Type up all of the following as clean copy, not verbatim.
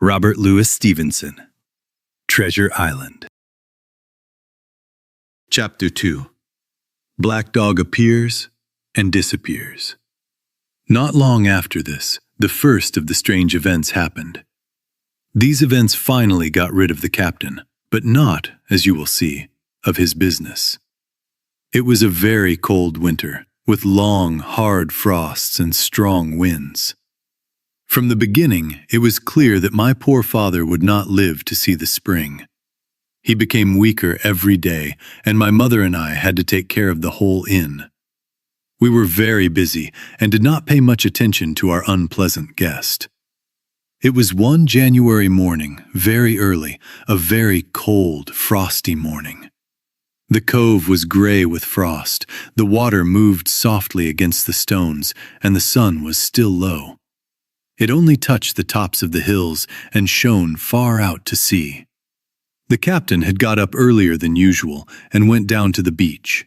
Robert Louis Stevenson. Treasure Island. Chapter 2. Black Dog appears and disappears. Not long after this, the first of the strange events happened. These events finally got rid of the captain, but not, as you will see, of his business. It was a very cold winter, with long, hard frosts and strong winds. From the beginning, it was clear that my poor father would not live to see the spring. He became weaker every day, and my mother and I had to take care of the whole inn. We were very busy and did not pay much attention to our unpleasant guest. It was one January morning, very early, a very cold, frosty morning. The cove was gray with frost, the water moved softly against the stones, and the sun was still low. It only touched the tops of the hills and shone far out to sea. The captain had got up earlier than usual and went down to the beach.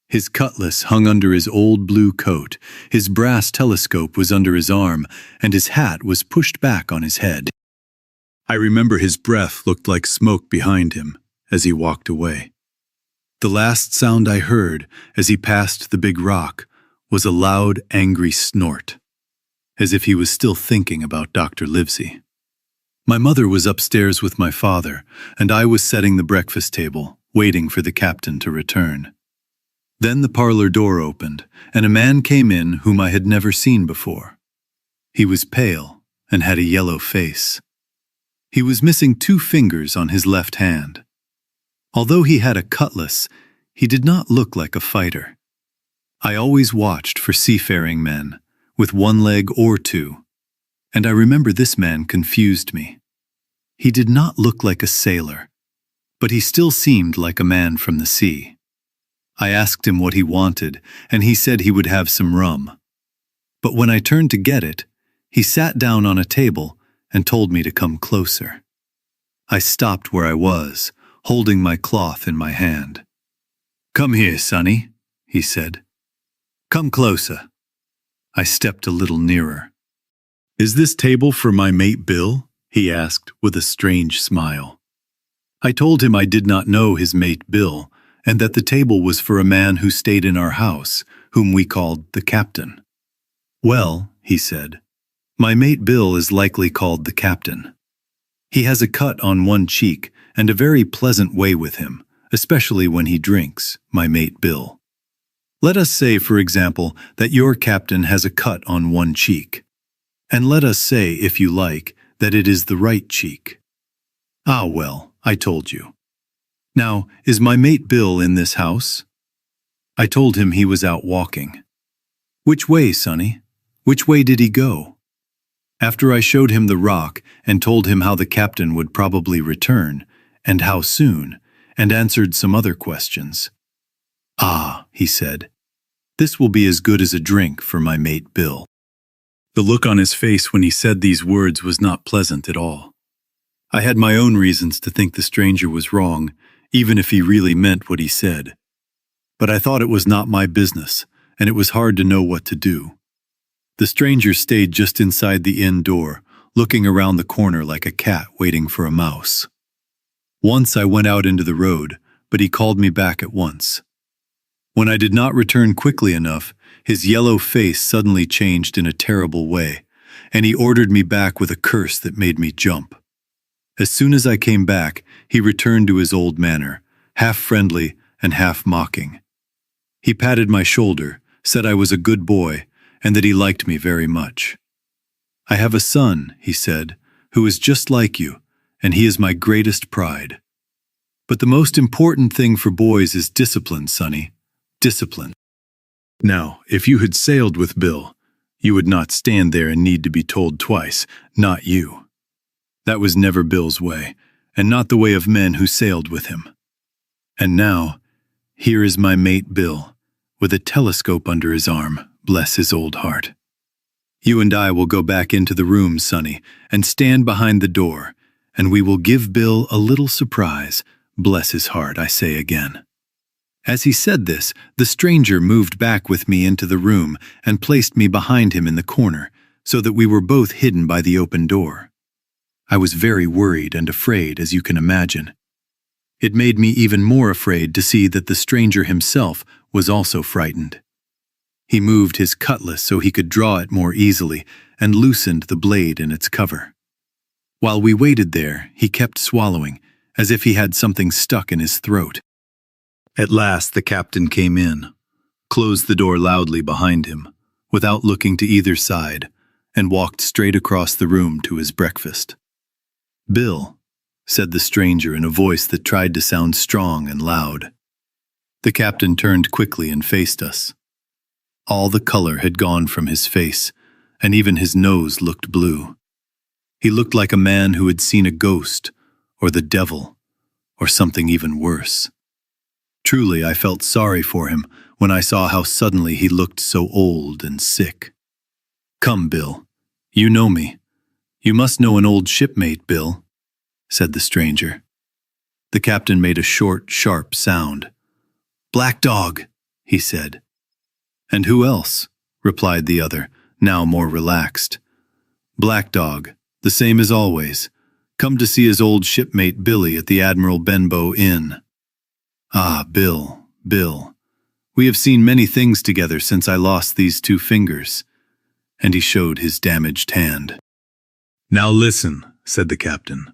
His cutlass hung under his old blue coat, his brass telescope was under his arm, and his hat was pushed back on his head. I remember his breath looked like smoke behind him as he walked away. The last sound I heard as he passed the big rock was a loud, angry snort, as if he was still thinking about Dr. Livesey. My mother was upstairs with my father, and I was setting the breakfast table, waiting for the captain to return. Then the parlor door opened, and a man came in whom I had never seen before. He was pale and had a yellow face. He was missing 2 fingers on his left hand. Although he had a cutlass, he did not look like a fighter. I always watched for seafaring men, with 1 leg or 2, and I remember this man confused me. He did not look like a sailor, but he still seemed like a man from the sea. I asked him what he wanted, and he said he would have some rum. But when I turned to get it, he sat down on a table and told me to come closer. I stopped where I was, holding my cloth in my hand. "Come here, Sonny," he said. "Come closer." I stepped a little nearer. "Is this table for my mate Bill?" he asked with a strange smile. I told him I did not know his mate Bill, and that the table was for a man who stayed in our house, whom we called the captain. "Well," he said, "my mate Bill is likely called the captain. He has a cut on one cheek and a very pleasant way with him, especially when he drinks, my mate Bill. Let us say, for example, that your captain has a cut on one cheek. And let us say, if you like, that it is the right cheek." "Ah, well, I told you. Now, is my mate Bill in this house?" I told him he was out walking. "Which way, Sonny? Which way did he go?" After I showed him the rock and told him how the captain would probably return, and how soon, and answered some other questions. "Ah," he said, "this will be as good as a drink for my mate Bill." The look on his face when he said these words was not pleasant at all. I had my own reasons to think the stranger was wrong, even if he really meant what he said. But I thought it was not my business, and it was hard to know what to do. The stranger stayed just inside the inn door, looking around the corner like a cat waiting for a mouse. Once I went out into the road, but he called me back at once. When I did not return quickly enough, his yellow face suddenly changed in a terrible way, and he ordered me back with a curse that made me jump. As soon as I came back, he returned to his old manner, half friendly and half mocking. He patted my shoulder, said I was a good boy, and that he liked me very much. "I have a son," he said, "who is just like you, and he is my greatest pride. But the most important thing for boys is discipline, Sonny. Discipline. Now, if you had sailed with Bill, you would not stand there and need to be told twice, not you. That was never Bill's way, and not the way of men who sailed with him. And now, here is my mate Bill, with a telescope under his arm, bless his old heart. You and I will go back into the room, Sonny, and stand behind the door, and we will give Bill a little surprise, bless his heart, I say again." As he said this, the stranger moved back with me into the room and placed me behind him in the corner, so that we were both hidden by the open door. I was very worried and afraid, as you can imagine. It made me even more afraid to see that the stranger himself was also frightened. He moved his cutlass so he could draw it more easily and loosened the blade in its cover. While we waited there, he kept swallowing, as if he had something stuck in his throat. At last the captain came in, closed the door loudly behind him, without looking to either side, and walked straight across the room to his breakfast. "Bill," said the stranger in a voice that tried to sound strong and loud. The captain turned quickly and faced us. All the color had gone from his face, and even his nose looked blue. He looked like a man who had seen a ghost, or the devil, or something even worse. Truly, I felt sorry for him when I saw how suddenly he looked so old and sick. "Come, Bill, you know me. You must know an old shipmate, Bill," said the stranger. The captain made a short, sharp sound. "Black Dog," he said. "And who else?" replied the other, now more relaxed. "Black Dog, the same as always. Come to see his old shipmate Billy at the Admiral Benbow Inn." "Ah, Bill, Bill, we have seen many things together since I lost these 2 fingers." And he showed his damaged hand. "Now listen," said the captain.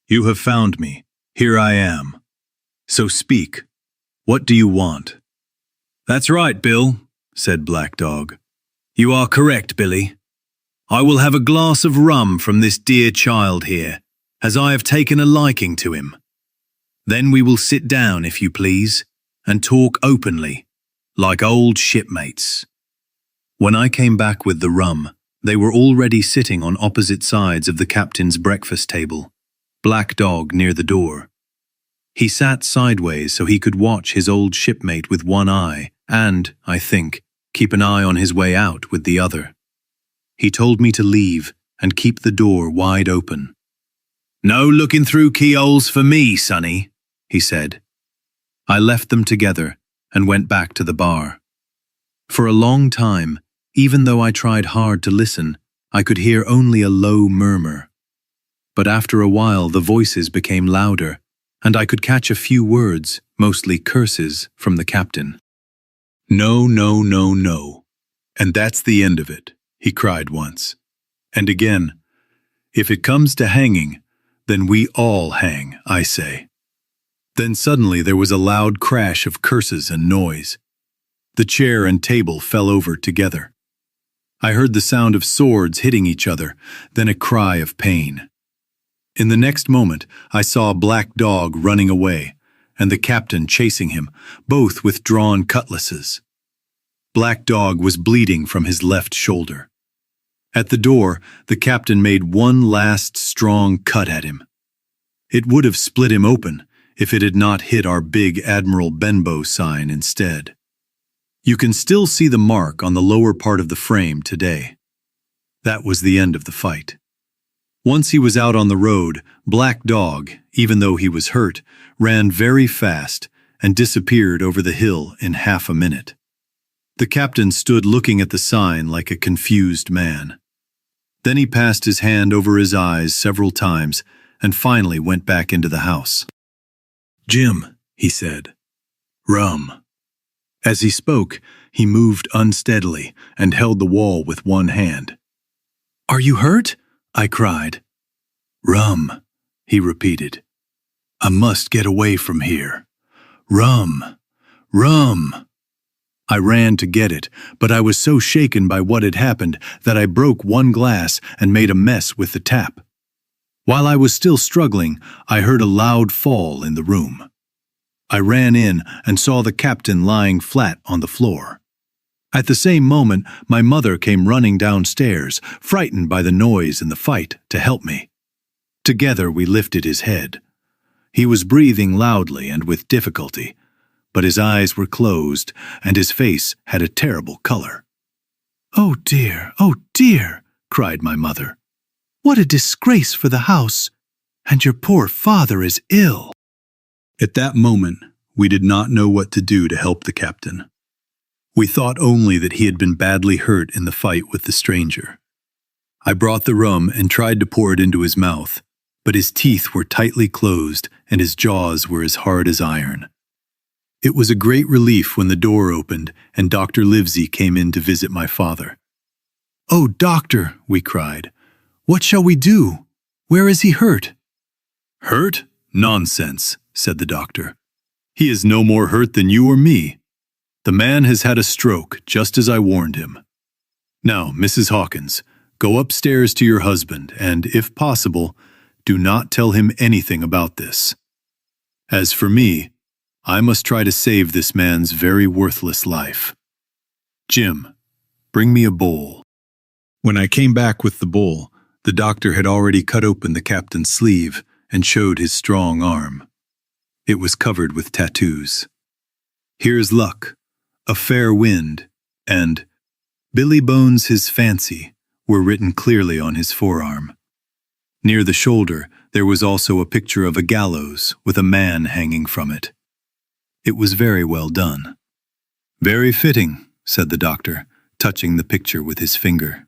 "You have found me. Here I am. So speak. What do you want?" "That's right, Bill," said Black Dog. "You are correct, Billy. I will have a glass of rum from this dear child here, as I have taken a liking to him. Then we will sit down, if you please, and talk openly, like old shipmates." When I came back with the rum, they were already sitting on opposite sides of the captain's breakfast table, Black Dog near the door. He sat sideways so he could watch his old shipmate with one eye and, I think, keep an eye on his way out with the other. He told me to leave and keep the door wide open. "No looking through keyholes for me, sonny," he said. I left them together and went back to the bar. For a long time, even though I tried hard to listen, I could hear only a low murmur. But after a while the voices became louder, and I could catch a few words, mostly curses, from the captain. "No, no, no, no. And that's the end of it," he cried once. And again, "If it comes to hanging, then we all hang, I say." Then suddenly there was a loud crash of curses and noise. The chair and table fell over together. I heard the sound of swords hitting each other, then a cry of pain. In the next moment, I saw Black Dog running away, and the captain chasing him, both with drawn cutlasses. Black Dog was bleeding from his left shoulder. At the door, the captain made one last strong cut at him. It would have split him open if it had not hit our big Admiral Benbow sign instead. You can still see the mark on the lower part of the frame today. That was the end of the fight. Once he was out on the road, Black Dog, even though he was hurt, ran very fast and disappeared over the hill in half a minute. The captain stood looking at the sign like a confused man. Then he passed his hand over his eyes several times and finally went back into the house. "Jim," he said, "rum." As he spoke, he moved unsteadily and held the wall with one hand. "Are you hurt?" I cried. "Rum," he repeated. "I must get away from here. Rum, rum." I ran to get it, but I was so shaken by what had happened that I broke one glass and made a mess with the tap. While I was still struggling, I heard a loud fall in the room. I ran in and saw the captain lying flat on the floor. At the same moment, my mother came running downstairs, frightened by the noise and the fight, to help me. Together we lifted his head. He was breathing loudly and with difficulty, but his eyes were closed and his face had a terrible color. "Oh dear," cried my mother. "What a disgrace for the house! And your poor father is ill." At that moment, we did not know what to do to help the captain. We thought only that he had been badly hurt in the fight with the stranger. I brought the rum and tried to pour it into his mouth, but his teeth were tightly closed and his jaws were as hard as iron. It was a great relief when the door opened and Dr. Livesey came in to visit my father. "Oh, doctor," we cried, "what shall we do? Where is he hurt?" "Hurt? Nonsense," said the doctor. "He is no more hurt than you or me. The man has had a stroke, just as I warned him. Now, Mrs. Hawkins, go upstairs to your husband and, if possible, do not tell him anything about this. As for me, I must try to save this man's very worthless life. Jim, bring me a bowl." When I came back with the bowl, the doctor had already cut open the captain's sleeve and showed his strong arm. It was covered with tattoos. "Here's luck, a fair wind," and "Billy Bones his fancy" were written clearly on his forearm. Near the shoulder, there was also a picture of a gallows with a man hanging from it. It was very well done. "Very fitting," said the doctor, touching the picture with his finger.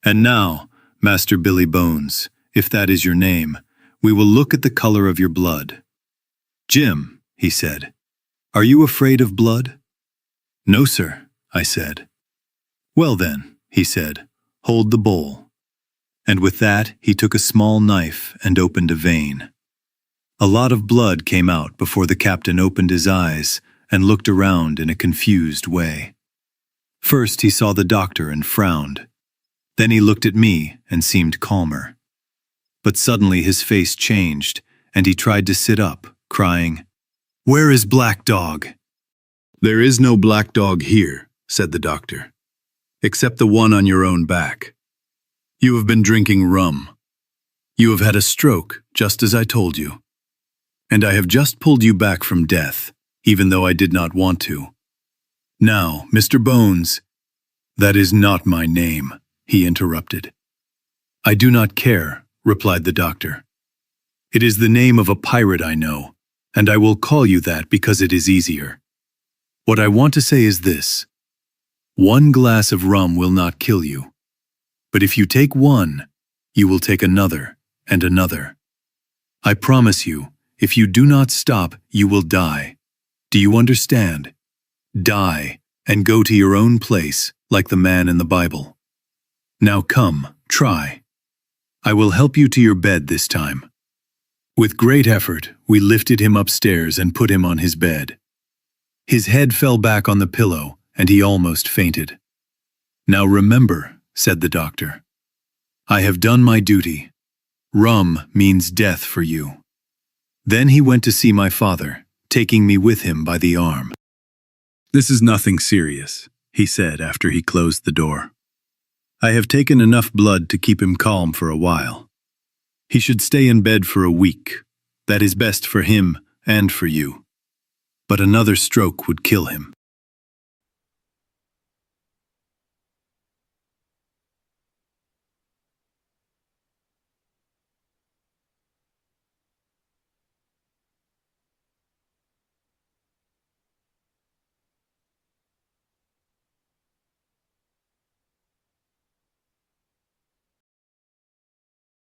"And now, Master Billy Bones, if that is your name, we will look at the color of your blood." "Jim," he said, "are you afraid of blood?" "No, sir," I said. "Well then," he said, "hold the bowl." And with that he took a small knife and opened a vein. A lot of blood came out before the captain opened his eyes and looked around in a confused way. First he saw the doctor and frowned. Then he looked at me and seemed calmer. But suddenly his face changed and he tried to sit up, crying, "Where is Black Dog?" "There is no black dog here," said the doctor, "except the one on your own back. You have been drinking rum. You have had a stroke, just as I told you. And I have just pulled you back from death, even though I did not want to. Now, Mr. Bones—" "That is not my name," he interrupted. "I do not care," replied the doctor. "It is the name of a pirate I know, and I will call you that because it is easier. What I want to say is this. One glass of rum will not kill you. But if you take one, you will take another and another. I promise you, if you do not stop, you will die. Do you understand? Die and go to your own place like the man in the Bible. Now come, try. I will help you to your bed this time." With great effort, we lifted him upstairs and put him on his bed. His head fell back on the pillow and he almost fainted. "Now remember," said the doctor, "I have done my duty. Rum means death for you." Then he went to see my father, taking me with him by the arm. "This is nothing serious," he said after he closed the door. "I have taken enough blood to keep him calm for a while. He should stay in bed for a week. That is best for him and for you. But another stroke would kill him."